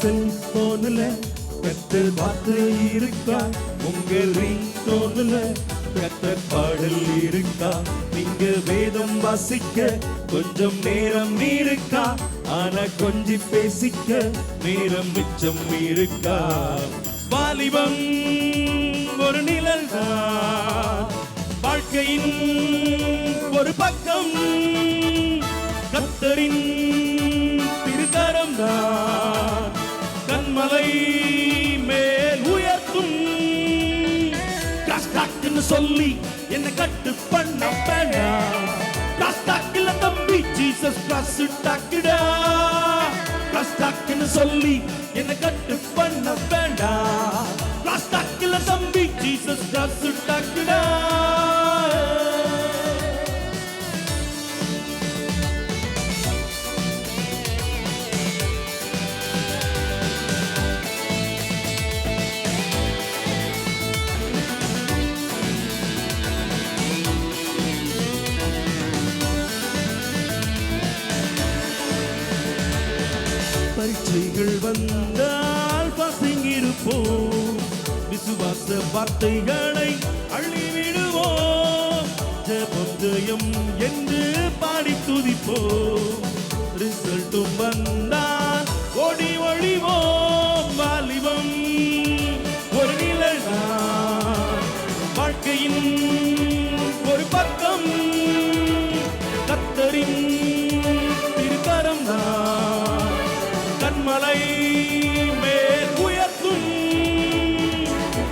செல்போன்ல கத்தர் வார்த்தை இருக்கா? உங்க ரிங்டோன்ல கத்தர் பாடல் இருக்கா? நீங்க வேதம் வாசிக்க கொஞ்சம் நேரம் இருக்கா? ஆனா கொஞ்சி பேசிக்க நேரம் மிச்சம் இருக்கா? வாலிபம் ஒரு நிழல் தான், வாழ்க்கையின் ஒரு பக்கம், கத்தரின் திருக்கரம் தான் கண்மலை மேல் உயர்த்தும். காஸ்டாக்னு சொல்லி என்ன கட்டு பண்ண வேண்டாம். காஸ்டாக்ல தம்பி ஜீசஸ் கிளாஸ் டாக்குடா. காஸ்டாக்னு சொல்லி என்ன கட்டு பண்ண வேண்டாம். காஸ்டாக்ல தம்பி ஜீசஸ் கிளாஸ் டாக்குடா. பரீட்சைகள் வந்தால் பசிங்கிருப்போம், விசுவாச வார்த்தைகளை அள்ளிவிடுவோம். ஜெபம் ஜெயம் என்று பாடி துதிப்போம். ரிசல்ட்டும் வந்தால் ஓடி ஒழிவோம். வாலிபம் ஒரு நிழல்தான், வாழ்க்கையின் ஒரு பக்கம், கத்தரின் திருக்கரம் தான் கண்மலை மேல் உயர்த்தும்.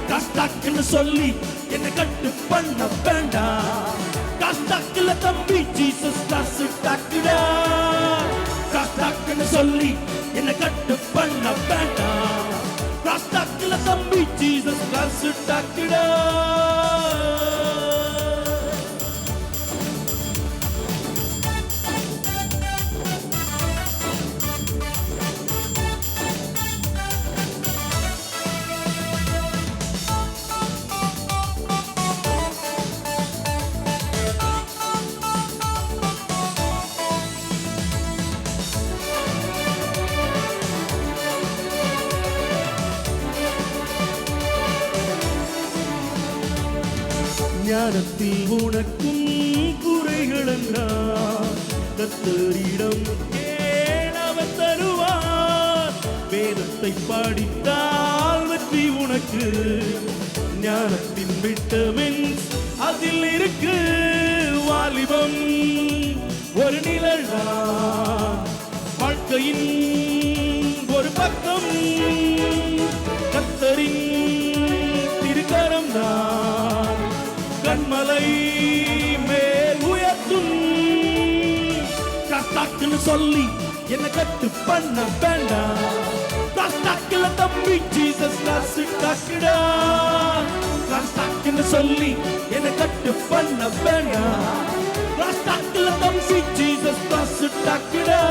காஸ்டாக்னு சொல்லி என்ன கட்டு பண்ண வேண்டாம். காஸ்டாக்ல தம்பி ஜீசஸ் கிளாஸ் டாக்குடா. காஸ்டாக்னு சொல்லி என்ன கட்டு பண்ண வேண்டாம். காஸ்டாக்ல தம்பி ஜீசஸ் கிளாஸ் டாக்குடா. ஞானத்தில் உனக்கும் குறைகள் என்றால் கர்த்தரிடம் கேள், அவர் தருவார். வேதத்தை படித்தால் வெற்றி உனக்கு. ஞானத்தின் விட்டமின்ஸ் அதில் இருக்கு. வாலிபம் ஒரு நிழல் தான், வாழ்க்கையின் ஒரு பக்கம், கர்த்தரின் திருக்கரம் தான் கண்மலை மேல் உயர்த்தும். காஸ்டாக்னு சொல்லி என்ன கட்டு பண்ண வேண்டாம். காஸ்டாக்ல தம்பி ஜீசஸ் கிளாஸ் டாக்குடா. காஸ்டாக்னு சொல்லி என்ன கட்டு பண்ண வேண்டாம். காஸ்டாக்ல தம்பி ஜீசஸ் கிளாஸ் டாக்குடா.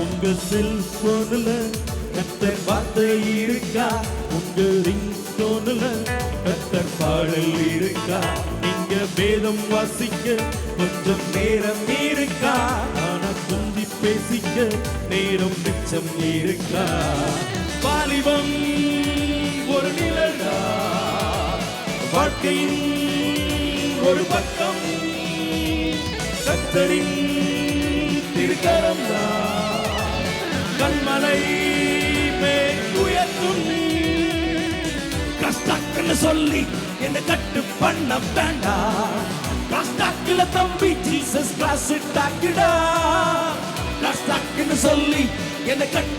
உங்க செல்போன்ல கத்தர் வார்த்தை இருக்கா? உங்க ரிங்டோன்ல கத்தர் பாடல் இருக்கா? நீங்க வேதம் வாசிக்க கொஞ்சம் நேரம் இருக்கா? ஆனா கொஞ்சி பேசிக்க நேரம் மிச்சம் இருக்கா? வாலிபம் ஒரு நிழலா, வாழ்க்கையின் ஒரு பக்கம், கத்தரின் திருக்கரம் தான் கண்மலை மேல் உயர்த்தும். காஸ்டாக்னு சொல்லி என்ன கட்டு பண்ண வேண்டாம். காஸ்டாக்ல தம்பி ஜீசஸ் கிளாஸ் டாக்குடா. காஸ்டாக்னு சொல்லி என்ன கட்டு